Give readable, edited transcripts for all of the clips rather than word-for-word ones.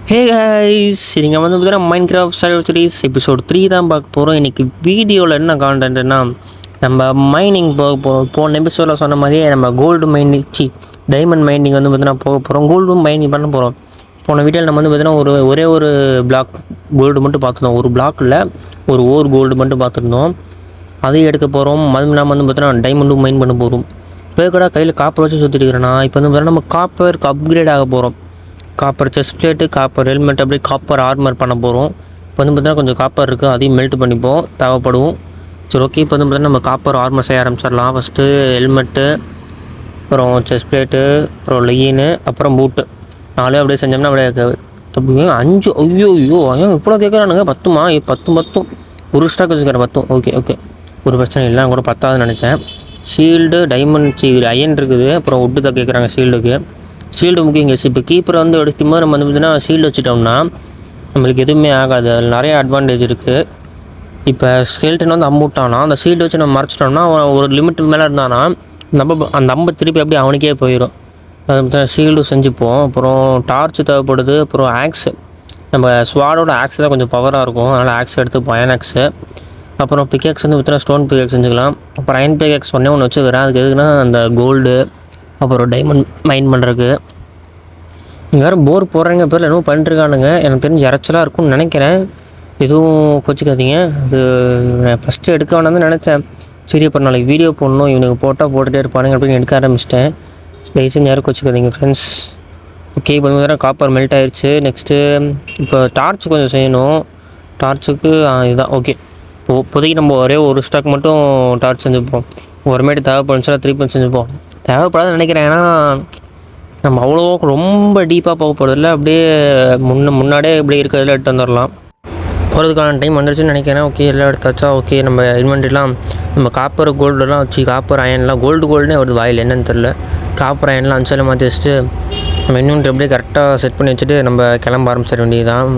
Hey guys, நீங்கள் வந்து பார்த்தீங்கன்னா மைண்ட் கிராஃப்ட் சர்வீஸ் எபிசோட் 3 தான் பார்க்க போகிறோம். இன்றைக்கி வீடியோவில் என்ன கான்டென்ட்னா நம்ம மைனிங் போக போகிறோம். போன எபிசோடில் சொன்ன மாதிரியே நம்ம கோல்டு மைனிங் டைமண்ட் மைனிங் வந்து பார்த்தீங்கன்னா போக போகிறோம். கோல்டும் மைனிங் பண்ண போகிறோம். போன வீடியோவில் நம்ம வந்து பார்த்தீங்கன்னா ஒரே ஒரு பிளாக் கோல்டு மட்டும் பார்த்துருந்தோம். ஒரு பிளாக்கில் ஒரு கோல்டு மட்டும் பார்த்துருந்தோம். அதையும் எடுக்க போகிறோம். அதுவும் நம்ம வந்து பார்த்தீங்கன்னா டைமண்டும் மைன் பண்ண போகிறோம். இப்போ கூட கையில் காப்பர் வச்சு சுற்றிருக்கிறேன்னா இப்போ வந்து பார்த்தீங்கன்னா நம்ம காப்பருக்கு அப்கிரேட் ஆக போகிறோம். Copper chest plate, copper helmet, அப்படியே காப்பர் ஆர்மர் பண்ண போகிறோம். இப்போ வந்து பார்த்தீங்கன்னா கொஞ்சம் காப்பர் இருக்குது, அதையும் மெல்ட் பண்ணிப்போம், தேவைப்படுவோம். சரி, ஓகே. இப்போ வந்து பார்த்தீங்கன்னா நம்ம காப்பர் ஆர்மர் செய்ய ஆரம்பிச்சிடலாம். ஃபஸ்ட்டு ஹெல்மெட்டு, அப்புறம் செஸ்ட் பிளேட்டு, அப்புறம் லெகின்னு, அப்புறம் பூட்டு 4 அப்படியே செஞ்சோம்னா அப்படியே தப்பு 5. ஐயோ ஐயோ இவ்வளோ கேட்குறானுங்க. 10மா? 10 ஒரு ஸ்டாக் வச்சுக்கிறேன். 10. ஓகே ஒரு பிரச்சனை இல்லை. கூட 10ஆகுதுன்னு நினச்சேன். ஷீல்டு, டைமண்ட் அயன் இருக்குது. அப்புறம் உட்டு தான் கேட்குறாங்க ஷீல்டுக்கு. ஷீல்டு முக்கியம் கேஸ். இப்போ கீப்பரை வந்து எடுக்கும்போது நம்ம வந்து பார்த்தீங்கன்னா ஷீல்டு வச்சுட்டோம்னா நம்மளுக்கு எதுவுமே ஆகாது. அதில் நிறைய அட்வான்டேஜ் இருக்குது. இப்போ ஸ்கெல்டன் வந்து அம்புட்டானா அந்த ஷீல்டு வச்சு நம்ம மறைச்சிட்டோம்னா ஒரு லிமிட்டுக்கு மேலே இருந்தானா அந்த அம்பை திருப்பி அப்படியே அவனுக்கே போயிடும். அது ஷீல்டு செஞ்சுப்போம். அப்புறம் டார்ச் தேவைப்படுது. அப்புறம் ஆக்ஸு, நம்ம ஸ்வாடோட ஆக்ஸ் தான் கொஞ்சம் பவராக இருக்கும், அதனால் ஆக்ஸ் எடுத்துப்போம், அயன் ஆக்ஸு. அப்புறம் பிகேக்ஸ் வந்து பார்த்தீங்கன்னா ஸ்டோன் பிகேக்ஸ் செஞ்சுக்கலாம். அப்புறம் அயன் பிகேக்ஸ் ஒன்று வச்சுக்கிறேன். அதுக்கு எதுக்குன்னா அந்த கோல்டு அப்புறம் டைமண்ட் மைன் பண்ணுறதுக்கு. நீங்கள் வேறு போர் போடுறீங்க பேரில் என்னவோ பண்ணிட்டுருக்கானுங்க. எனக்கு தெரிஞ்சு இறச்சலாக இருக்கும்னு நினைக்கிறேன். எதுவும் கொச்சிக்காதீங்க. அது நான் ஃபஸ்ட்டு எடுக்க வேணாம்னு நினச்சேன். சரி, இப்போ நாளைக்கு வீடியோ போடணும், இவனுக்கு போட்டுகிட்டே இருப்பானுங்க அப்படின்னு எடுக்க ஆரம்பிச்சிட்டேன். ஸ்பைஸுன்னு யாரும் கொச்சிக்காதீங்க ஃப்ரெண்ட்ஸ். ஓகே, இப்போ வந்து காப்பர் மெல்ட் ஆயிடுச்சு. நெக்ஸ்ட்டு இப்போ டார்ச் கொஞ்சம் செய்யணும். டார்ச்சுக்கு இதுதான் ஓகே. இப்போதைக்கு நம்ம ஒரே ஒரு ஸ்டாக் மட்டும் டார்ச் செஞ்சுப்போம். ஒருமேட்டு தேவைப்படுச்சுன்னா 3 செஞ்சுப்போம். தேவைப்படாதுன்னு நினைக்கிறேன். ஏன்னா நம்ம அவ்வளோ ரொம்ப டீப்பாக போக போகிறதில்ல. அப்படியே முன்னாடியே இப்படி இருக்கிறதில் எடுத்து வந்துடலாம். போகிறதுக்கான டைம் வந்துருச்சுன்னு நினைக்கிறேன். ஓகே, எல்லாம் எடுத்தாச்சா? ஓகே, நம்ம இன்வென்ட்ரிலாம் நம்ம காப்பர் கோல்டெலாம் வச்சு, காப்பர் அயன்லாம் கோல்டுனே வருது வாயில், என்னன்னு தெரில. காப்பர் அயன்லாம் அஞ்சலில் மாற்றி வச்சுட்டு நம்ம இன்வென்ட்ரி அப்படியே கரெக்டாக செட் பண்ணி வச்சுட்டு நம்ம கிளம்ப ஆரம்பிச்சிட வேண்டியதுதான்.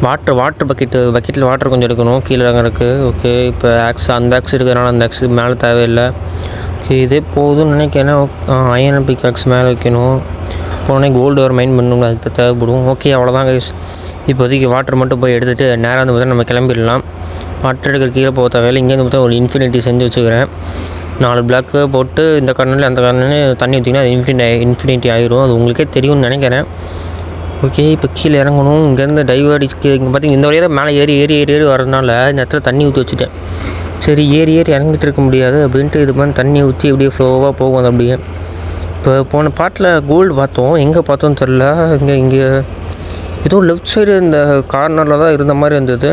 வாட்டர் பக்கெட்டில் வாட்டர் கொஞ்சம் எடுக்கணும், கீழே இறங்குறதுக்கு. ஓகே, இப்போ அந்த ஆக்ஸ் இருக்கிறதுனால அந்த ஆக்ஸுக்கு மேலே தேவையில்லை. ஓகே, இதே போதும்னு நினைக்கிறேன். அயன் பிகாக்ஸ் மேலே வைக்கணும். போனே கோல்டு வர மைன் பண்ணணும், அதுக்கு தேவைப்படும். ஓகே, அவ்வளோதான் கைஸ். இப்போதைக்கு வாட்டர் மட்டும் போய் எடுத்துகிட்டு நேராக வந்து பார்த்தா நம்ம கிளம்பிடலாம். வாட்டர் எடுக்கிற கீழே போக தேவையில்லை. இங்கேருந்து பார்த்தா ஒரு இன்ஃபினிட்டி செஞ்சு வச்சுக்கிறேன். 4 பிளாக்கு போட்டு இந்த கண்ணில் அந்த கண்ணில் தண்ணி ஊற்றிங்கன்னா அது இன்ஃபினிட்டி ஆகிரும். அது உங்களுக்கே தெரியும்னு நினைக்கிறேன். ஓகே, இப்போ கீழே இறங்கணும். இங்கேருந்து டைவர்டிக்கு இங்கே பார்த்தீங்கன்னா இந்த வழியாக தான் மேலே ஏறி வரதுனால இந்த இடத்துல தண்ணி ஊற்றி வச்சுட்டேன். சரி, ஏறி இறங்கிட்டு இருக்க முடியாது அப்படின்ட்டு இது மாதிரி தண்ணி ஊற்றி அப்படியே ஃப்ளோவாக போகும். அது அப்படியே இப்போ போன பாட்டில் கோல்டு பார்த்தோம், எங்கே பார்த்தோன்னு தெரில. இங்கே ஏதோ லெஃப்ட் சைடு இந்த கார்னரில் தான் இருந்த மாதிரி இருந்தது.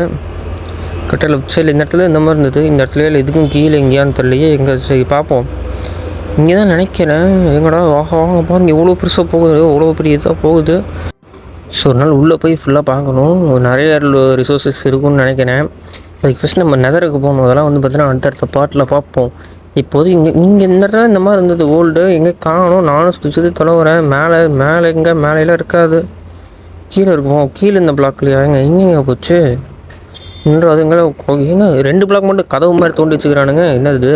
கரெக்டாக லெஃப்ட் சைடில் இந்த இடத்துல இந்த மாதிரி இருந்தது. இந்த இடத்துல இல்லை, இதுக்கும் கீழே எங்கேயான்னு தெரியலையே. எங்கே சரி பார்ப்போம். இங்கே தான் நினைக்கிறேன். எங்கடா வாங்க பாருங்க, எவ்வளோ பெருசாக போகுது, எவ்வளோ பெரிய இதாக போகுது. ஸோ ஒரு நாள் உள்ளே போய் ஃபுல்லாக பார்க்கணும். நிறைய ரிசோர்ஸஸ் இருக்குன்னு நினைக்கிறேன். அதுக்கு ஃபஸ்ட் நம்ம நெதருக்கு போகணும். அதெல்லாம் வந்து பார்த்தீங்கன்னா அடுத்தடுத்த பாட்டில் பார்ப்போம். இப்போது இங்கே இந்த இடத்துல இந்த மாதிரி இருந்தது கோல்டு, எங்கே காணும். நானும் சுற்றி தொலைவுறேன். மேலே எங்கே மேலையெல்லாம் இருக்காது, கீழே இருக்கும். கீழே இந்த பிளாக்லையா? எங்கெங்க போச்சு இன்னும்? அதுங்கள ஏங்க 2 பிளாக் மட்டும் கதவு மாதிரி தோண்டி வச்சுக்கிறானுங்க. என்னது?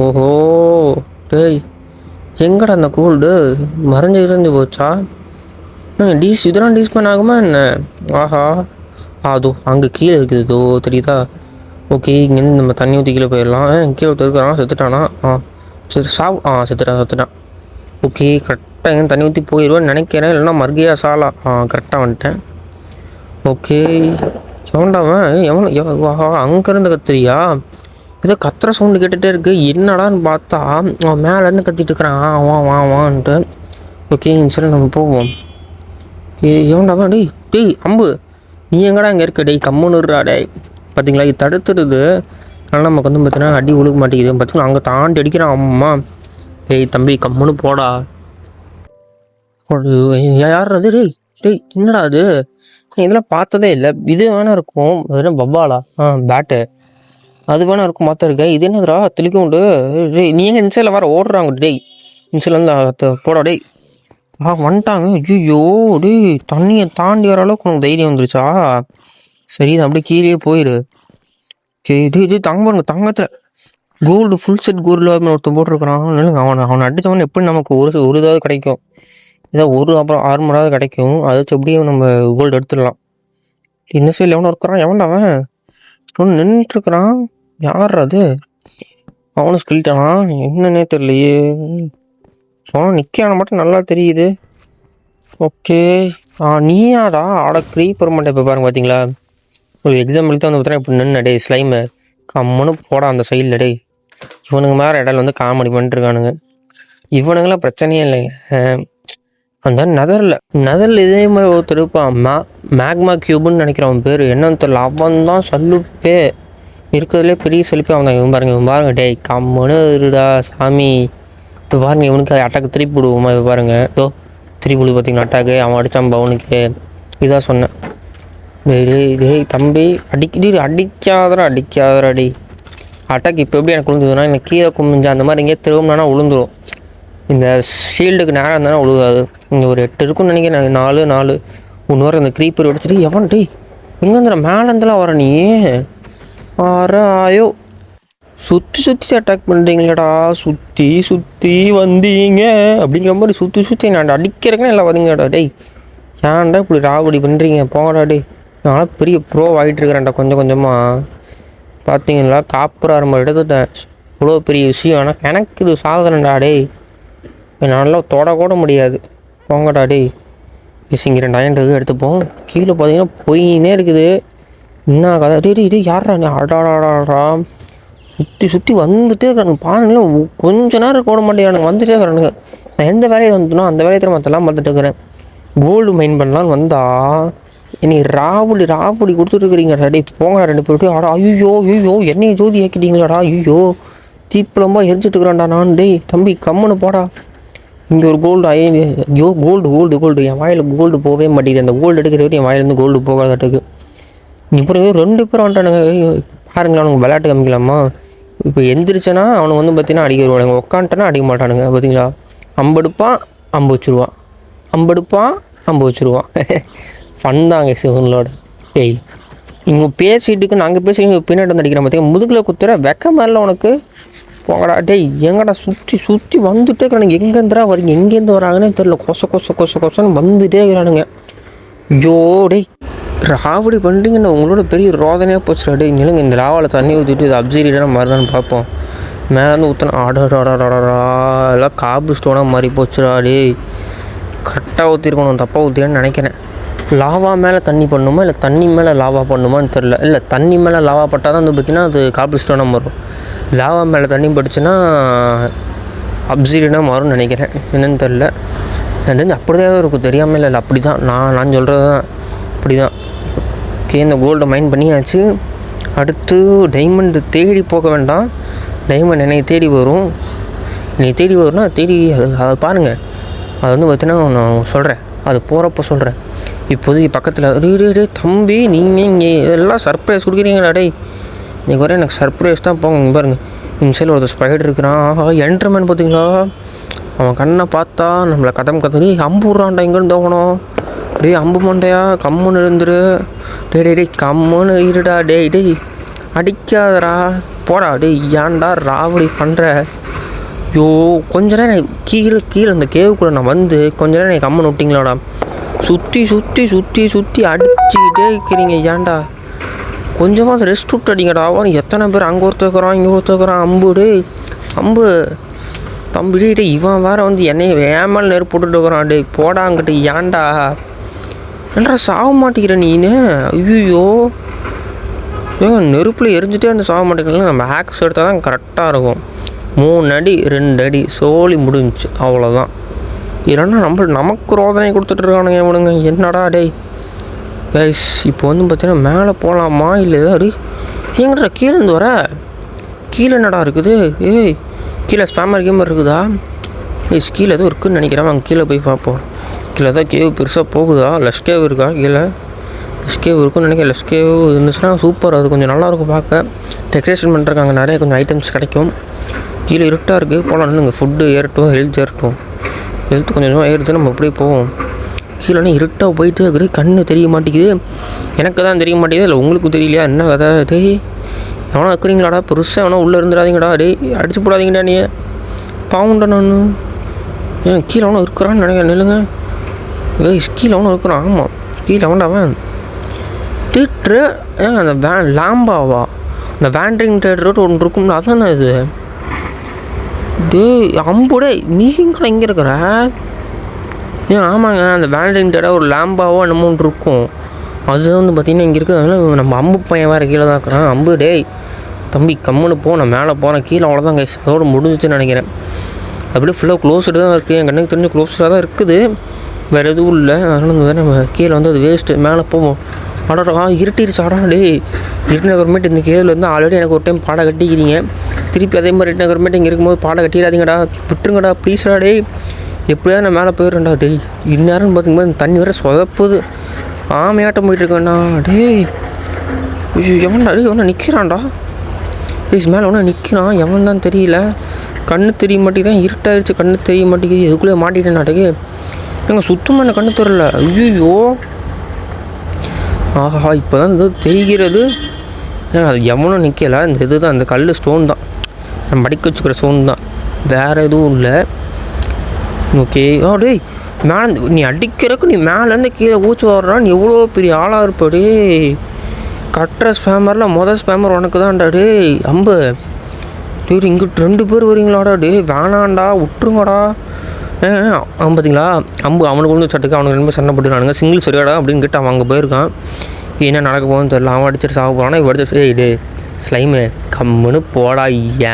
ஓஹோ டேய், எங்கடா அந்த கோல்டு மறைஞ்சு போச்சா? இதெல்லாம் டீஸ்பேன் ஆகுமா என்ன? ஆஹா, அதோ அங்கே கீழே இருக்குது, இதோ தெரியுதா? ஓகே, இங்கேருந்து நம்ம தண்ணி ஊற்றி கீழே போயிடலாம். கீழே இருக்கிறான், செத்துட்டானா? சரி, செத்துட்டான். ஓகே, கரெக்டாக எங்கே தண்ணி ஊற்றி போயிடுவேன்னு நினைக்கிறேன். இல்லைன்னா மர்கியா சாலா. கரெக்டாக வந்துட்டேன். ஓகே, வாஹா அங்கேருந்து கத்துறியா? ஏதோ கத்துற சவுண்டு கேட்டுகிட்டே இருக்குது. என்னடான்னு பார்த்தா அவன் மேலேருந்து கத்திட்டு இருக்கிறான். வான்ட்டு. ஓகே, சரி நம்ம போவோம். எவன்டாவா? டேய் அம்பு, நீ எங்கடா இங்கே இருக்க? டேய் கம்முன்னுடுறா. டேய் பார்த்தீங்களா, இது தடுத்துடுது. அதனால் நமக்கு வந்து பார்த்தீங்கன்னா அடி உழுக மாட்டேங்குது. பார்த்தீங்களா, அங்கே தாண்டி அடிக்கிறான். அம்மா, டேய் தம்பி கம்முன்னு போடா. யார் அது? டேய் என்னடா அது? இதெல்லாம் பார்த்ததே இல்லை. இது வேணா இருக்கும். அது பப்பாலா? பேட்டு அது வேணா இருக்கும். மாற்ற இது என்னதுடா தெளிக்கோண்டு? டேய் நீ எங்கே இன்சைடில் வர ஓடுறாங்க? டேய் இன்சைட்லேருந்து போடா. டேய் வந்துட்டாங்க. ஐயோ டேய், தண்ணியை தாண்டி வர அளவுக்கு உனக்கு தைரியம் வந்துருச்சா? சரி, இது அப்படியே கீழே போயிடு. டேய் பாருங்க, தங்கத்தில் கோல்டு ஃபுல் செட் கோல்டு ஒருத்தன் போட்டிருக்கிறான். அவனை அடித்தவொடனே எப்படி நமக்கு ஒரு இதாவது கிடைக்கும்? ஏதோ ஒரு அப்புறம் 6 மணி நேரம் கிடைக்கும். அதை வச்சு எப்படியும் நம்ம கோல்டு எடுத்துடலாம். இந்த சைடில் எவனோ இருக்கிறான். எவன்டா அவன்? ஒன்று நின்றுட்டுருக்குறான். யார் அது? அவனும் ஸ்கில்ட்டானா என்னன்னே தெரியலையே. அவனும் நிற்கான மட்டும் நல்லா தெரியுது. ஓகே, நீயாடா? ஆட க்ரீப்பர் மட்டும் இப்போ பாருங்க பார்த்தீங்களா? ஒரு எக்ஸாம்பிளுக்கு தான் வந்து பார்த்தீங்கன்னா இப்போ நின்று டே ஸ்லைமு கம்முன்னு போட அந்த சைடில் டே. இவனுங்க மேலே இடையில வந்து காமெடி பண்ணிட்டுருக்கானுங்க. இவனுங்களாம் பிரச்சனையே இல்லைங்க. அந்த நெதரில் இதே மாதிரி ஒருத்தர் இருப்பான். மேக்மா கியூப்னு நினைக்கிறேன் அவன் பேர். என்னன்னு தெரியல. அவன் தான் சல்லுப்பே இருக்கிறதுலே பெரிய சலுப்பே அவன் தான். இவன் பாருங்க டேய் கம்முன்னு இருடா சாமி. இப்போ பாருங்க இவனுக்கு அட்டாக்கு திருப்பி விடுவோமா? இப்போ பாருங்க திருப்பி விடு பார்த்தீங்கன்னா அட்டாக்கு அவன் அடித்தான் அவனுக்கு. இதான் சொன்னேன். டேய் தம்பி அடிக்காதரா டே. அட்டாக் இப்போ எப்படி எனக்கு விழுந்ததுன்னா எனக்கு கீழே குமிஞ்சா அந்த மாதிரி எங்கேயே திரும்பினா விழுந்துடும். இந்த ஷீல்டுக்கு நேரம் இருந்தாலும் விழுகாது. இங்கே ஒரு 8 இருக்குன்னு நினைக்கிறேன். 4 1 வர இந்த க்ரீப்பர் அடிச்சுட்டு எவன் டே எங்கே மேலேருந்துலாம் வர நீ ஆராயோ சுற்றி அட்டாக் பண்ணுறீங்களடா. சுற்றி வந்தீங்க அப்படிங்கிற மாதிரி சுற்றி நான் அடிக்கிறேன்னு எல்லாம் வந்தீங்கடா. டேய் ஏன்டா இப்படி ராவடி பண்ணுறீங்க? போங்கடா டே. நான் பெரிய ப்ரோ ஆகிட்டு இருக்கிறேன்டா கொஞ்சமாக. பார்த்தீங்களா காப்பர் ஆரம்பம் எடுத்துட்டேன். இவ்வளோ பெரிய விஷயம். ஆனால் எனக்கு இது சாதனடா டே. என்னால் தொடக்கூட முடியாது. போங்கடா டே. இங்கே 2 அயன் இருக்குது எடுத்துப்போம். கீழே பார்த்தீங்கன்னா போயினே இருக்குது. என்ன கதை? டே யாரா நீ? அடாடாடா சுற்றி வந்துட்டே இருக்கிறானுங்க. பாருங்களேன் கொஞ்ச நேரம் கூட மாட்டேங்கிறானுங்க. வந்துட்டே இருக்கிறானுங்க. நான் எந்த வேலையை வந்துனோ அந்த வேலையை மற்றெல்லாம் பார்த்துட்டு இருக்கிறேன். கோல்டு மைன் பண்ணலான்னு வந்தா என்னை ராவடி கொடுத்துட்ருக்குறீங்க. டே போங்கடா 2 பேர்ட்டு. ஐயோ என்னையை ஜோதி ஆக்கிட்டீங்களாடா. ஐயோ தீப்பளம்பா எரிஞ்சிட்டுருக்குறான்டா நான். டேய் தம்பி கம்முன்னு போடா. இங்கே ஒரு கோல்டு ஐயோ கோல்டு என் வாயில் கோல்டு போகவே மாட்டேங்குது. அந்த கோல்டு எடுக்கிற வரைக்கும் என் வாயிலேருந்து கோல்டு போகாதாட்டுக்கு. இப்போ 2 பேரும் வந்துட்டானுங்க. பாருங்களேன் அவனுக்கு விளையாட்டு காமிக்கலாமா? இப்போ எந்திரிச்சேன்னா அவனுக்கு வந்து பார்த்தீங்கன்னா அடிக்க வருவானுங்க. உட்காந்துட்டேன்னா அடிக்க மாட்டானுங்க. பார்த்தீங்களா? அம்பெடுப்பான் அம்பு வச்சுருவான். ஃபன் தாங்க சிவங்களோட. டேய் இங்கே பேசிட்டுக்கு நாங்கள் பேசிக்கிங்க பின்னாடி வந்து அடிக்கிறேன். பார்த்தீங்கன்னா முதுகில் குத்துற வெக்க மேலே உனக்கு. போங்கடா டேய் எங்கடா சுற்றி வந்துட்டே இருக்கிறானுங்க. எங்கேருந்துடா வரீங்க? எங்கேருந்து வராங்கன்னே தெரில. கொசன்னு வந்துட்டே இருக்கிறானுங்க. ஐயோ டேய் ராவடி பண்ணுறீங்கன்னு உங்களோட பெரிய ரோதனையாக போச்சுடா. டேய் நிலங்க இந்த லாவாவில் தண்ணி ஊற்றிட்டு இது அப்சர்வீடான மாதிரிதான்னு பார்ப்போம். மேலேருந்து ஊற்றினா ஆடாடாடாடா எல்லாம் காபு ஸ்டோனாக மாறி போச்சுடா. டேய் கரெக்டாக ஊற்றிருக்கணும். தப்பாக ஊற்றினு நினைக்கிறேன். லாவா மேலே தண்ணி பண்ணுமா இல்லை தண்ணி மேலே லாவா பண்ணுமான்னு தெரில. இல்லை தண்ணி மேலே லாவா பட்டால் தான் வந்து பார்த்திங்கன்னா அது காபு ஸ்டோனாக மாறும். லாவா மேலே தண்ணி பட்டுச்சுன்னா அப்சீரியனாக மாறும்னு நினைக்கிறேன். என்னென்னு தெரில. எனக்கு தெரிஞ்சு அப்படி தான் இருக்கும். தெரியாமல் இல்லை அப்படி தான் நான் சொல்கிறது தான். அப்படி தான். ஓகே இந்த கோல்டை மைன் பண்ணியாச்சு. அடுத்து டைமண்டு தேடி போக வேண்டாம். டைமண்ட் என்னை தேடி வரும். அதை பாருங்கள். அது வந்து பார்த்தீங்கன்னா நான் சொல்கிறேன். அது போகிறப்ப சொல்கிறேன். இப்போதைக்கு பக்கத்தில் டே தம்பி நீங்கள் இங்கே எல்லாம் சர்ப்ரைஸ் கொடுக்குறீங்களா? டே இன்றைக்கி வர எனக்கு சர்ப்ரைஸ் தான். போங்க இங்கே பாருங்கள். இந்த சைடில் ஒருத்தர் ஸ்பைடர் இருக்கிறான். என்ட்ரமேன் பார்த்தீங்களா? அவன் கண்ணை பார்த்தா நம்மளை கதம் அம்பு விட்றான்டா. இங்கேருந்து தோகணும். டேய் அம்பு மண்டையா கம்முன்னு இருந்துரு. டேய் கம்முன்னு இருடா. டேய் அடிக்காதடா போடா. டேய் ஏன்டா ராவடி பண்ணுற? ஐயோ கொஞ்ச நேரம் கீழே அந்த கேவுக்குள்ளே நான் வந்து கொஞ்ச நேரம் நீங்கள் கம்மன் விட்டிங்களாடா. சுற்றி அடிச்சுக்கிட்டே இருக்கிறீங்க. ஏன்டா கொஞ்சமாக ரெஸ்ட் விட்டு அடிங்கடா. எத்தனை பேர் அங்கே ஒருத்தருக்குறான் இங்கே ஒருத்தருக்குறான். அம்பு தம்பி டே இவன் வேறு வந்து என்னைய வேமல் நெருப்பு போட்டுட்டு இருக்கிறான். டே போடாங்கிட்டு ஏன்டா சாக மாட்டேங்கிற நீனு? ஐயோ நெருப்பில் எரிஞ்சிட்டே அந்த சாக மாட்டேங்கிறீங்களா? நம்ம ஆக்ஸ் எடுத்தால் தான் கரெக்டாக இருக்கும். 3 அடி 2 அடி சோழி முடிஞ்சிச்சு. அவ்வளோதான். இல்லைன்னா நமக்கு ரோதனை கொடுத்துட்ருக்கானுங்க இவனுங்க. என்னடா டேய் கைஸ் இப்போ வந்து பார்த்தீங்கன்னா மேலே போகலாமா இல்லை ஏதாவது எங்கடா கீழேருந்து வர? கீழே என்னடா இருக்குது? கீழே ஸ்பேமர் கேமர் இருக்குதா? கீழே எதுவும் இருக்குதுன்னு நினைக்கிறேன். அங்கே கீழே போய் பார்ப்போம். கீழே தான் கேவ் பெருசாக போகுதா? லெஸ் கேவ் இருக்கா? கீழே லெஸ் கேவ் இருக்குன்னு நினைக்கிறேன். லெஸ் கேவ் இருந்துச்சுன்னா சூப்பர். அது கொஞ்சம் நல்லாயிருக்கும் பார்க்க. டெக்கரேஷன் பண்ணுறாங்க. நிறைய கொஞ்சம் ஐட்டம்ஸ் கிடைக்கும். கீழே இருட்டாக இருக்குது. போகலாம். இங்கே ஃபுட்டு ஏறட்டும், ஹெல்த் ஏறட்டும். ஹெல்த் கொஞ்சம் ஏறுது. நம்ம அப்படியே போவோம். கீழே இருட்டாக போயிட்டு இருக்குது. கண்ணு தெரிய மாட்டேங்குது. எனக்கு தான் தெரிய மாட்டேங்குது. இல்லை உங்களுக்கும் தெரியலையா? என்ன கதை? டேய் எவனா இருக்கிறீங்களாடா? பெருசாக எவனா உள்ளே இருந்துடாதீங்கடா. டேய் அடிச்சு போடாதீங்கடா. நீ பாவுண்டா நான் கீழே எவனா இருக்கிறான்னு நினைக்கிறேன். நில்லுங்க. கீழே ஒன்று இருக்கிறான். ஆமாம், கீழே அவன் டீட்ரு அந்த லாம்பாவா, அந்த வேண்ட்ரிங் தேட்டர் ஒன்று இருக்கும்ல, அதானே இது. டே அம்புடே, நீங்களும் இங்கே இருக்கிற? ஆமாங்க, அந்த வேண்ட்ரிங் தேட்டர் ஒரு லாம்பாவோ என்னமோ ஒன்று இருக்கும். அது பார்த்திங்கன்னா இங்கே இருக்குது. அதனால் நம்ம அம்பு பையன் வேறு கீழே தான் இருக்கிறான். அம்பு டேய் தம்பி கம்முன்னு போ, நான் மேலே போகிறேன். கீழே அவ்வளோதான் கைஸ், அதோடு முடிஞ்சிச்சுன்னு நினைக்கிறேன். அப்படியே ஃபுல்லாக க்ளோஸ்டு தான் இருக்குது. என் கண்ணுக்கு தெரிஞ்சு க்ளோஸ்டாக தான் இருக்குது, வேறு எதுவும் இல்லை. அதனால் நம்ம கீழே அது வேஸ்ட்டு. மேலே போவோம். ஆடாடா இருட்டிருச்சாடா. டே இருட்டின கவர்மெண்ட் இந்த கேவில் ஆல்ரெடி எனக்கு ஒரு டைம் பாடம் கட்டிக்கிறீங்க. திருப்பி அதே மாதிரி இருட்டின கவர்மெண்ட் இங்கே இருக்கும்போது பாடம் கட்டிடாதீங்கடா, விட்டுருங்கடா ப்ளீஸ்டா. டே எப்படியாவது நான் மேலே போயிடுறேன்டா. டேய் இந்நேரம்னு பார்த்திங்கம்போது இந்த தண்ணி வேறு சொதப்புது. ஆமையாட்டம் போயிட்டுருக்கேன்டா. டே எவன்டா? டே ஒன்று நிற்கிறான்டா. ப்ளீஸ் மேலே ஒன்று நிற்கிறான். எவன் தான் தெரியல, கண்ணு தெரிய மாட்டேங்குதான். இருட்டாயிருச்சு, கண்ணு தெரிய மாட்டேங்குது. எதுக்குள்ளே மாட்டிட்டேன் நாட்டுக்கு. எங்கள் சுத்தமாக எனக்கு கண்ணு தெரியல. ஐயோ ஆஹா, இப்போ தான் இது தெரிகிறது. அது எவனும் நிற்கலை. இந்த இது தான், இந்த கல் ஸ்டோன் தான், நம்ம படிக்க வச்சுக்கிற ஸ்டோன் தான், வேறு எதுவும் இல்லை. ஓகே. டேய் மேலே நீ அடிக்கிறக்கு நீ மேலேருந்து கீழே ஊச்சி வர்றான். நீ எவ்வளோ பெரிய ஆளாக இருப்படே. கட்டுற ஸ்பேமரில் ஸ்பேமர் உனக்கு தான்டா. டே அம்பு டேய் இங்கிட்டு 2 பேர் வரீங்களாடா. டே வேணாண்டா, விட்டுருங்கடா. பார்த்தீங்களா அம்பு அவனுக்கு வந்து சட்டுக்கு அவனுக்கு 2 பேர் சண்டை போட்டுருக்கானுங்க. சிங்கிள் சரியாடா அப்படின்னு கேட்டு அவன் அங்கே போயிருக்கான். என்ன நடக்க போகுதுன்னு தெரியல. அவன் அடிச்சிட்டு சாக போகிறானா, இவன் அடிச்சு டே ஸ்லைமு கம்முன்னு போடா.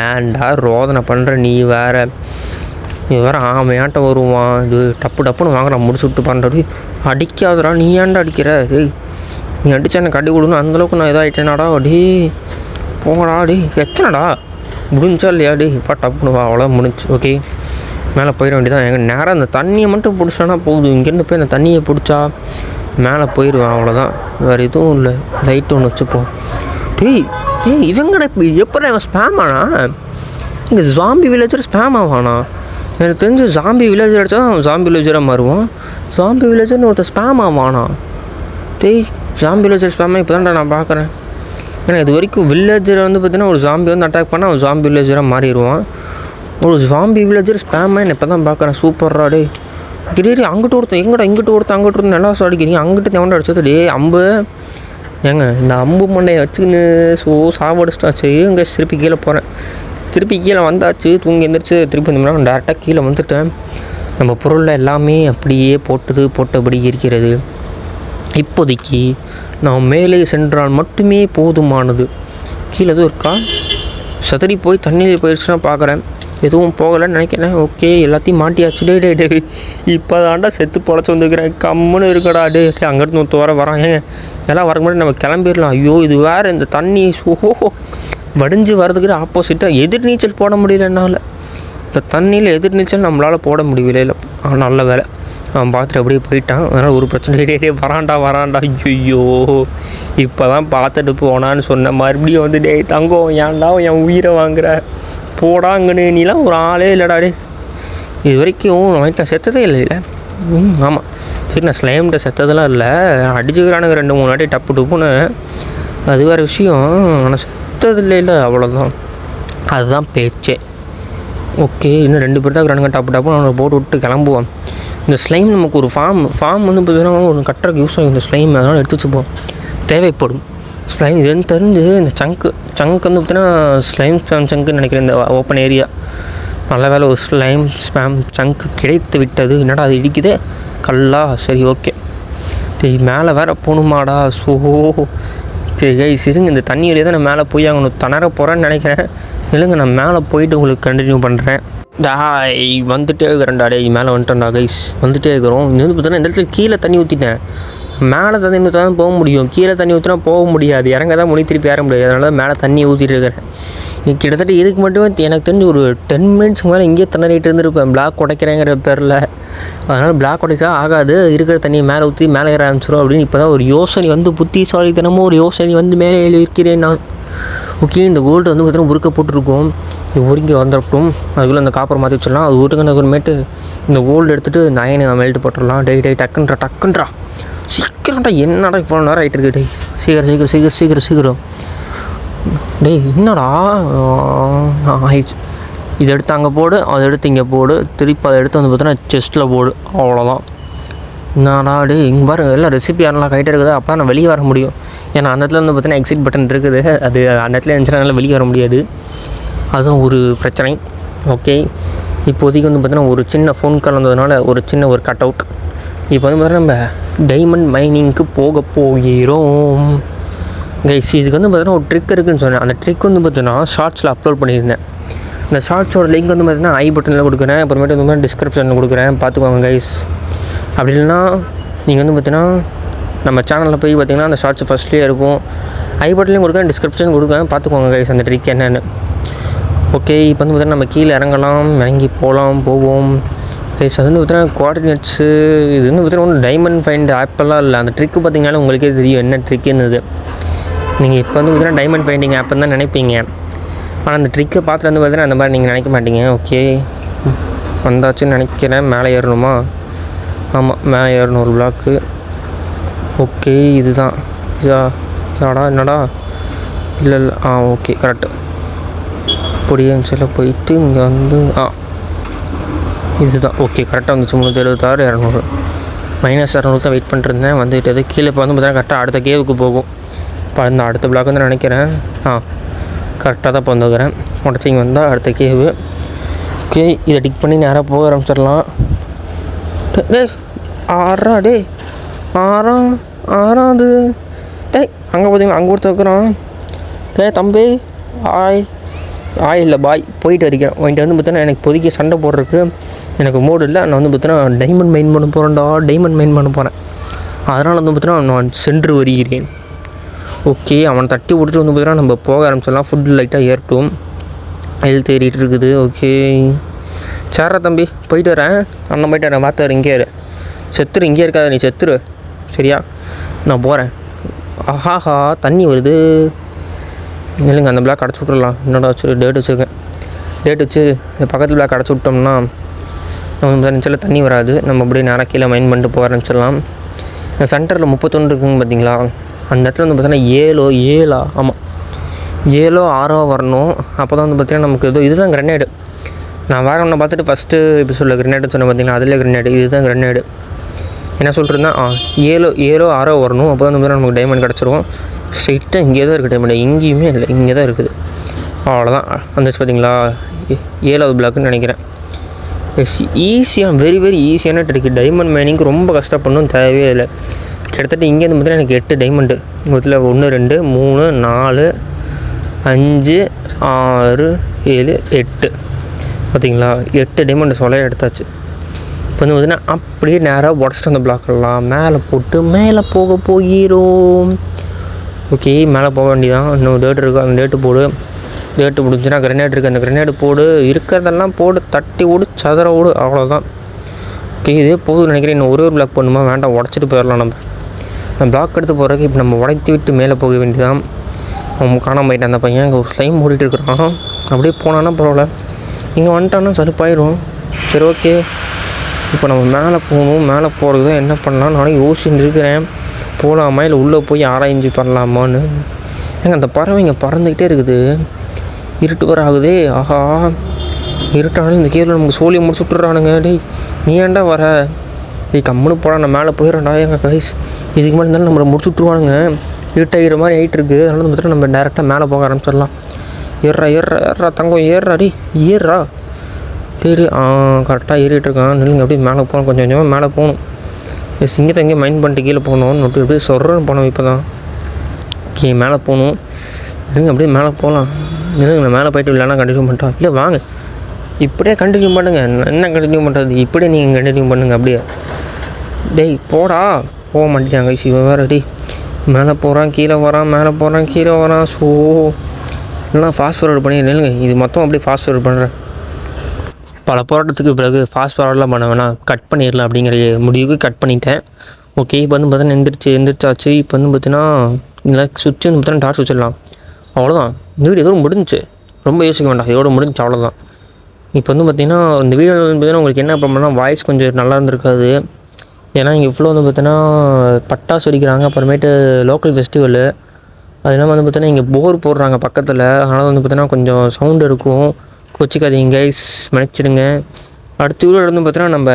ஏன்டா ரோதனை பண்ணுற நீ வேறு ஆமையாட்டம் வருவான். இது டப்புன்னு வாங்குறான், முடிச்சு விட்டு பண்ணுறடி. அடிக்காதடா, நீ ஏன்டா அடிக்கிற? டேய் நீ அடித்தா எனக்கு அடி கொடுன்னு அந்தளவுக்கு நான் இதாகிட்டேனாடா. டே போங்கடா. டே எத்தனைடா முடிஞ்சா இல்லையா? டே இப்போ டப்புன்னு வா, அவ்வளோ முடிஞ்சு. ஓகே மேலே போயிட வேண்டியதான். எங்கள் நேரம் அந்த தண்ணியை மட்டும் பிடிச்சானா போகுது. இங்கேருந்து போய் அந்த தண்ணியை பிடிச்சா மேலே போயிடுவேன், அவ்வளோதான். வேறு எதுவும் இல்லை. லைட்டு ஒன்று வச்சுப்போம். டேய் இவங்கடா இப்போ எப்படி அவன் ஸ்பேம் ஆனா? இங்கே ஜாம்பி வில்லேஜர் ஸ்பேம் ஆவானா? எனக்கு தெரிஞ்சு ஜாம்பி வில்லேஜர் அடித்தா அவன் ஜாம்பி வில்லேஜராக மாறுவான். ஜாம்பி வில்லேஜர்னு ஒருத்தர் ஸ்பேம் ஆவானா? டேய் ஜாம்பி வில்லேஜர் ஸ்பேமாக இப்போ தான்டா நான் பார்க்குறேன். ஏன்னா இது வரைக்கும் வில்லேஜரை பார்த்தீங்கன்னா ஒரு ஜாம்பி அட்டாக் பண்ணால் அவன் ஜாம்பி வில்லேஜராக மாறிடுவான். ஒரு ஜாம்பி வில்லேஜர் ஸ்பேமாக நான் இப்போ தான் பார்க்குறேன். சூப்பர்ரா. டே கிட்டே அங்கிட்டு ஒருத்தன் இங்கிட்டு ஒருத்தன் நல்லா அடிக்கிறீங்க. அங்கிட்டு எவன்டா அடிச்சது? டே அம்பு ஏங்க இந்த அம்பு மண்டையை வச்சுக்கின்னு சாவடிச்சிட்டாச்சு. இங்கே திருப்பி கீழே போகிறேன். திருப்பி கீழே வந்தாச்சு. தூங்கி எழுந்திரிச்சு திருப்பி வந்தோம்னா டேரெக்டாக கீழே வந்துட்டேன். நம்ம பொருளில் எல்லாமே அப்படியே போட்டபடி இருக்கிறது. இப்போதைக்கு நான் மேலே சென்றால் மட்டுமே போதுமானது. கீழே எதுவும் இருக்கா? சதறி போய் தண்ணியில் போயிடுச்சுன்னா பார்க்குறேன். எதுவும் போகலைன்னு நினைக்கிறேன். ஓகே எல்லாத்தையும் மாட்டியாச்சு. டே இப்போ தாண்டா செத்து பொழைச்சி வந்துருக்கிறேன். கம்முன்னு இருக்கடா. டே அங்கிட்டு ஒருத்த வரான். ஏங்க எல்லாம் வர முன்னாடி நம்ம கிளம்பிடலாம். ஐயோ இது வேறு இந்த தண்ணி வடிஞ்சு வர்றதுக்கு ஆப்போசிட்டாக எதிர்நீச்சல் போட முடியல என்னால். இந்த தண்ணியில் எதிர்நீச்சல் நம்மளால் போட முடியல. இல்லை நல்ல வேலை அவன் பார்த்துட்டு அப்படியே போயிட்டான். அதனால் ஒரு பிரச்சனை. டே வரான்டா. ஐயோ இப்போ தான் பார்த்துட்டு போனான்னு சொன்ன மறுபடியும் வந்து டே தங்கம் ஏன்டா என் உயிரை வாங்குற போடாங்கன்னு. நீலாம் ஒரு ஆளே இல்லைடா. டே இது வரைக்கும் நான் செத்ததே இல்லை. ஆமாம் சரி, நான் ஸ்லைம்கிட்ட செத்ததெல்லாம் இல்லை. அடிச்சுக்கிறானுங்க 2-3 வாட்டி டப்புன்னு. அது வேறு விஷயம். ஆனால் செத்ததில்லை. அவ்வளோதான், அதுதான் பேச்சே. ஓகே இன்னும் 2 பேர் தான் இருக்கிறானுங்க. டப்புன்னு அவனை போட்டு விட்டு கிளம்புவான். இந்த ஸ்லைம் நமக்கு ஒரு ஃபார்ம் பார்த்திங்கன்னா ஒரு கட்டுறக்கு யூஸ் ஆகும் இந்த ஸ்லைம். அதனால் எடுத்து வச்சுப்போம், தேவைப்படும். ஸ்லைம் இதுன்னு தெரிஞ்சு இந்த சங்க்கு பார்த்திங்கன்னா ஸ்லைம் ஸ்பேம் சங்குன்னு நினைக்கிறேன். இந்த ஓப்பன் ஏரியா நல்ல வேலை ஒரு ஸ்லைம் ஸ்பேம் சங்க்கு கிடைத்து விட்டது. என்னடா அது இடிக்குது கல்லா? சரி ஓகே. சரி மேலே வேறு போகணுமாடா? சரி கைஸ் இருங்க, இந்த தண்ணி வழியாக தான் நான் மேலே போய் அங்கே திணற போகிறேன்னு நினைக்கிறேன். இல்லைங்க நான் மேலே போயிட்டு உங்களுக்கு கண்டினியூ பண்ணுறேன். வந்துகிட்டே இருக்கிறேன்டா. மேலே வந்துட்டேன்டா கைஸ், வந்துகிட்டே இருக்கிறோம். இது பார்த்தீங்கன்னா இந்த இடத்துல கீழே தண்ணி ஊற்றிட்டேன். மேலே தண்ணி ஊற்றினா தான் போக முடியும். கீழே தண்ணி ஊற்றினா போக முடியாது. இறங்க தான் திருப்பி ஏற முடியாது. அதனால தான் மேலே தண்ணி ஊற்றிட்டு இருக்கிறேன். கிட்டத்தட்ட இதுக்கு மட்டுமே எனக்கு தெரிஞ்சு ஒரு 10 மினிட்ஸ்க்கு மேலே இங்கேயே திணறிட்டு இருந்திருப்பேன் பிளாக் உடைக்கிறேங்கிற பேரில். அதனால் பிளாக் உடைச்சா ஆகாது, இருக்கிற தண்ணியை மேலே ஊற்றி மேலே ஏற ஆரம்பிச்சிடும் அப்படின்னு இப்போ தான் ஒரு யோசனை வந்து புத்திசாலித்தனமும் ஒரு யோசனை வந்து மேலே இருக்கிறேன் நான். ஓகே இந்த கோல்டு பார்த்தீங்கன்னா உருக்க போட்டுருக்கோம். இது உருங்கி வந்துடட்டும். அதுக்குள்ளே அந்த காப்பரை மாற்றி வச்சிடலாம். அது உருங்கின அப்புறமேட்டு இந்த கோல்டு எடுத்துகிட்டு இந்த அயனை நான் மெல்ட்டு போட்டுடலாம். டக்குன்றா சீக்கிரம்டா. என்னடா இவ்வளோ நேரம் ஆகிட்டு இருக்கு? சீக்கிரம் என்னடா ஆயிடுச்சு. இதை எடுத்து அங்கே போடு, அதை எடுத்து இங்கே போடு, திருப்பி அதை எடுத்து பார்த்தோன்னா செஸ்ட்டில் போடு. அவ்வளோதான். நாடு இங்கே பாரு எல்லாம் ரெசிபி யாரெல்லாம் கைட்டு இருக்குது அப்போ நான் வெளியே வர முடியும். ஏன்னா அந்த இடத்துல வந்து பார்த்தீங்கன்னா எக்ஸிட் பட்டன் இருக்குது, அது அந்த இடத்துல இருந்துச்சுன்னா என்னால் வெளியே வர முடியாது. அதுவும் ஒரு பிரச்சனை. ஓகே, இப்போதைக்கு வந்து பார்த்தீங்கன்னா ஒரு சின்ன ஃபோன் கால் வந்ததுனால ஒரு சின்ன ஒரு கட் அவுட். இப்போ வந்து பார்த்தீங்கன்னா நம்ம டைமண்ட் மைனிங்க்கு போகிறோம் கைஸ். இதுக்கு வந்து பார்த்தீங்கன்னா ஒரு ட்ரிக் இருக்குதுன்னு சொன்னேன். அந்த ட்ரிக் வந்து பார்த்தீங்கன்னா ஷார்ட்ஸில் அப்லோட் பண்ணியிருந்தேன். இந்த ஷார்ட்ஸோட லிங்க் வந்து பார்த்தீங்கன்னா ஐ பட்டனில் கொடுக்குறேன், அப்புறமேட்டு வந்து மாதிரி டிஸ்கிரிப்ஷனில் கொடுக்குறேன், பார்த்துக்கோங்க கைஸ். அப்படி இல்லைன்னா நீங்கள் வந்து பார்த்தீங்கன்னா நம்ம சேனலில் போய் பார்த்தீங்கன்னா அந்த ஷார்ட்ஸ் ஃபஸ்ட்லேயே இருக்கும். ஐ பட்டன்லையும் கொடுக்குறேன், டிஸ்கிரிப்ஷன் கொடுக்குறேன், பார்த்துக்கோங்க கைஸ் அந்த ட்ரிக் என்னென்னு. ஓகே, இப்போ வந்து பார்த்தீங்கன்னா நம்ம கீழே இறங்கி போவோம் கைஸ். அது வந்து பார்த்தீங்கன்னா கோஆர்டினேட்ஸு இது வந்து பார்த்தீங்கன்னா ஒன்றும் டைமண்ட் ஃபைண்ட் ஆப்பெல்லாம் இல்லை. அந்த ட்ரிக்கு பார்த்தீங்கன்னாலும் உங்களுக்கே தெரியும் என்ன ட்ரிக்குன்னு. நீங்கள் இப்போ வந்து பார்த்தீங்கன்னா டைமண்ட் ஃபைண்டிங் ஆப்புன்னு தான் நினைப்பீங்க, ஆனால் அந்த ட்ரிக்கை பார்த்துட்டு வந்து பார்த்தீங்கன்னா அந்த மாதிரி நீங்கள் நினைக்க மாட்டீங்க. ஓகே, வந்தாச்சுன்னு நினைக்கிறேன். மேலே ஏறணுமா? ஆமாம், மேலே ஏறணும் ஒரு பிளாக்கு. ஓகே, இதுதான் யாடா என்னடா? இல்லை ஓகே கரெக்டு. அப்படியே சொல்ல போயிட்டு இங்கே வந்து இதுதான். ஓகே, கரெக்டாக வந்துச்சு. 376 200 -200 தான் வெயிட் பண்ணிட்டுருந்தேன். வந்துட்டு கீழே இப்போ வந்து பார்த்தீங்கன்னா கரெக்டாக அடுத்த கேவுக்கு போகும். இப்போ அந்த அடுத்த பிளாக் வந்து நினைக்கிறேன். கரெக்டாக தான் இப்போ வந்துக்கிறேன். உடச்சிங்க வந்தால் அடுத்த கேவு. ஓகே, இதை டிக் பண்ணி நேராக போக ஆரம்பிச்சிடலாம். ஆறாது அங்கே பார்த்தீங்கன்னா அங்கே ஒருத்தர் இருக்கிறான். தம்பி இல்லை பாய் போயிட்டு இருக்கிறேன். வந்துட்டு வந்து பார்த்தீங்கன்னா எனக்கு இப்போதைக்கு சண்டை போடுறதுக்கு எனக்கு மூடு இல்லை. நான் வந்து பார்த்தீங்கன்னா டைமண்ட் மைன் பண்ண போகிறேன். அதனால் வந்து பார்த்தீங்கன்னா நான் சென்று வருகிறேன். ஓகே, அவனை தட்டி விட்டுட்டு வந்து பார்த்தீங்கன்னா நம்ம போக ஆரம்பிச்சிடலாம். ஃபுட்டு லைட்டாக ஏறட்டும், ஹெல்த் ஏறிட்டு இருக்குது. ஓகே, சேரா தம்பி போயிட்டு வரேன். அண்ணன் போயிட்டு வரேன். பார்த்து இங்கே செத்துரு, இங்கே இருக்காது, நீ செத்துரு சரியா? நான் போகிறேன். ஆஹாஹா தண்ணி வருது. இல்லைங்க, அந்த பிளாக் அடைச்சி விட்றலாம். என்னோட டேட் வச்சுருக்கேன். டேட் வச்சு பக்கத்து பிளாக் அடைச்சி விட்டோம்னா நம்ம 30 நிமிஷத்தில் தண்ணி வராது. நம்ம அப்படியே நேராக கீழே மைன் பண்ணிட்டு போக ஆரம்பிச்சிடலாம். சென்டரில் 31 இருக்குங்க பார்த்தீங்களா? அந்த இடத்துல வந்து பார்த்தீங்கன்னா 7 ஆமாம் 7 6 வரணும். அப்போ தான் வந்து பார்த்தீங்கன்னா நமக்கு இதுதான் கிரனேடு. நான் வேறு ஒன்று பார்த்துட்டு ஃபஸ்ட்டு எபிசோடில் கிரனேடு சொன்னேன் பார்த்தீங்கன்னா, அதில் கிரனேடு இதுதான் கிரனேடு. என்ன சொல்கிறேன்னா 7 6 வரணும். அப்போ தான் வந்து நமக்கு டைமண்ட் கிடச்சிரும். ஸ்ட்ரைட்டாக இங்கே தான் இருக்குது டைமண்ட், எங்கேயுமே இல்லை, இங்கே தான் இருக்குது. அவ்வளோதான் வந்துச்சு பார்த்தீங்களா? 7வது பிளாக்குன்னு நினைக்கிறேன். ஈஸியாக வெரி ஈஸியான ட்ரிக்கு. டைமண்ட் மைனிங்க்கு ரொம்ப கஷ்டப்படணும் தேவையே இல்லை. கிட்டத்தட்ட இங்கேருந்து பார்த்தீங்கன்னா எனக்கு 8 டைமண்டு. இதில் 1 2 3 4 5 6 7 8 பார்த்தீங்களா? 8 டைமண்டு சொல்ல எடுத்தாச்சு. இப்போ வந்து பார்த்தீங்கன்னா அப்படியே நேராக உடச்சிட்டு அந்த பிளாக்கெல்லாம் மேலே போகிறோம். ஓகே, மேலே போக வேண்டியதான். இன்னும் டேட் இருக்குது, அந்த டேட்டு முடிஞ்சுன்னா கிரனேட் இருக்குது, அந்த கிரனேடு போடு, இருக்கிறதெல்லாம் போடு, தட்டி விடு, சதுர விடு, அவ்வளோதான். ஓகே, இதே போதும் நினைக்கிறேன். இன்னும் ஒரு பிளாக் பண்ணுமா? வேண்டாம், உடச்சிட்டு போயிடலாம். நம்ம பிளாக் எடுத்து போகிறதுக்கு இப்போ நம்ம உடைத்து விட்டு மேலே போக வேண்டியதான். அவன் காணாம போயிட்டான் அந்த பையன். இங்கே ஸ்லைம் ஓடிட்டு இருக்கிறான். அப்படியே போனான்னா பரவாயில்ல, இங்கே வந்துட்டான்னா சலுப்பாயிடும். சரி ஓகே, இப்போ நம்ம மேலே போகணும். மேலே போகிறது தான் என்ன பண்ணலாம் நானும் யோசிச்சுட்டு இருக்கிறேன். போகலாமா இல்லை உள்ளே போய் ஆராய்ச்சி பண்ணலாமான்னு. அந்த பறவைங்க பறந்துக்கிட்டே இருக்குது. இருட்டு வர ஆகுதே. ஆஹா, இருட்டானாலும் இந்த கேள்வி நமக்கு சோழியை முடிச்சு விட்டுறானுங்க. நீ ஏன்டா வர? கம்முன்னு போடா, நான் மேலே போயிடறேன்டா. எங்கள் கைஸ் இதுக்கு மேலே இருந்தாலும் நம்மளை முடிச்சு விட்ருவானுங்க. இருட்டாகிற மாதிரி ஆகிட்டு இருக்குது. அதனால வந்து நம்ம டேரெக்டாக மேலே போக ஆரம்பிச்சிடலாம். ஏறா தங்கம், ஏறா சரி. கரெக்டாக ஏறிட்டு இருக்கான். நில்லுங்க, அப்படியே மேலே போகணும், கொஞ்சம் கொஞ்சமாக மேலே போகணும். சிங்கத்தை எங்கேயும் மைண்ட் பண்ணிட்டு கீழே போகணும்னு நோட்டு அப்படியே சொல்கிறேன்னு போனோம். இப்போ தான் ஓகே மேலே போகணும். இல்லைங்க, அப்படியே மேலே போகலாம். இல்லைங்க, நான் மேலே போய்ட்டு இல்லைனா கண்டினியூ பண்ணிட்டோம். இல்லை வாங்க, இப்படியே கண்டினியூ பண்ணுங்க. என்ன கண்டினியூ பண்ணுறது? இப்படியே நீங்கள் கண்டினியூ பண்ணுங்க. அப்படியே போடா, போக மாட்டேங்காங்க. இவன் வேறு மேலே போகிறான் கீழே வரான், மேலே போகிறான் கீழே வரான். ஸோ இல்லைனா ஃபாஸ்ட் ஃபார்வர்ட் பண்ணி இல்லைங்க, இது மொத்தம் அப்படியே ஃபாஸ்ட் ஃபார்வர்ட் பண்ணுறேன். பல போராட்டத்துக்கு பிறகு ஃபாஸ்ட் ஃபார்வர்டெலாம் பண்ண வேணாம், கட் பண்ணிடலாம் அப்படிங்கிற முடிவுக்கு கட் பண்ணிட்டேன். ஓகே, இப்போ வந்து பார்த்தீங்கன்னா எந்திரிச்சாச்சு. இப்போ வந்து பார்த்தீங்கன்னா இல்லை சுற்றி வந்து பார்த்தீங்கன்னா டார்ச் வச்சிடலாம். அவ்வளோதான், இந்த வீடியோ எதோடு முடிஞ்சு. ரொம்ப யோசிக்க வேண்டாம், இதோட முடிஞ்சு அவ்வளோதான். இப்போ வந்து பார்த்திங்கன்னா இந்த வீடியோ வந்து பார்த்திங்கன்னா உங்களுக்கு என்ன ப்ராப்ளம்னா வாய்ஸ் கொஞ்சம் நல்லா இருந்திருக்காது. ஏன்னா இங்கே இவ்வளோ வந்து பார்த்தீங்கன்னா பட்டாசு வெடிக்கிறாங்க, அப்புறமேட்டு லோக்கல் ஃபெஸ்டிவலு. அது இல்லாமல் வந்து பார்த்தீங்கன்னா இங்கே போர் போடுறாங்க பக்கத்தில். அதனால் வந்து பார்த்தீங்கன்னா கொஞ்சம் சவுண்டு இருக்கும். கொச்சிக்காதீங்க கைஸ், மன்னிச்சிடுங்க. அடுத்த வீடியோ வந்து பார்த்தீங்கன்னா நம்ம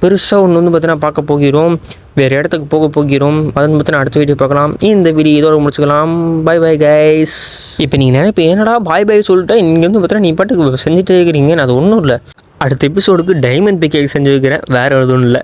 பெருசாக ஒன்று வந்து பார்த்தீங்கன்னா பார்க்க போகிறோம், வேறு இடத்துக்கு போகிறோம். அது வந்து பார்த்தீங்கன்னா அடுத்த வீடியோ பார்க்கலாம். இந்த வீடியோ இதோட முடிச்சுக்கலாம். Bye bye guys. இப்போ நீங்கள் நினைப்பீங்க என்னடா பாய் பாய் சொல்லிட்டு இங்கே வந்து பார்த்தீங்கன்னா நீ பாட்டுக்கு செஞ்சுட்டே இருக்கிறீங்க. அது ஒன்றும் இல்லை, அடுத்த எபிசோடுக்கு டைமண்ட் பிகேக் செஞ்சு வைக்கிறேன், வேறு எதுவும் இல்லை.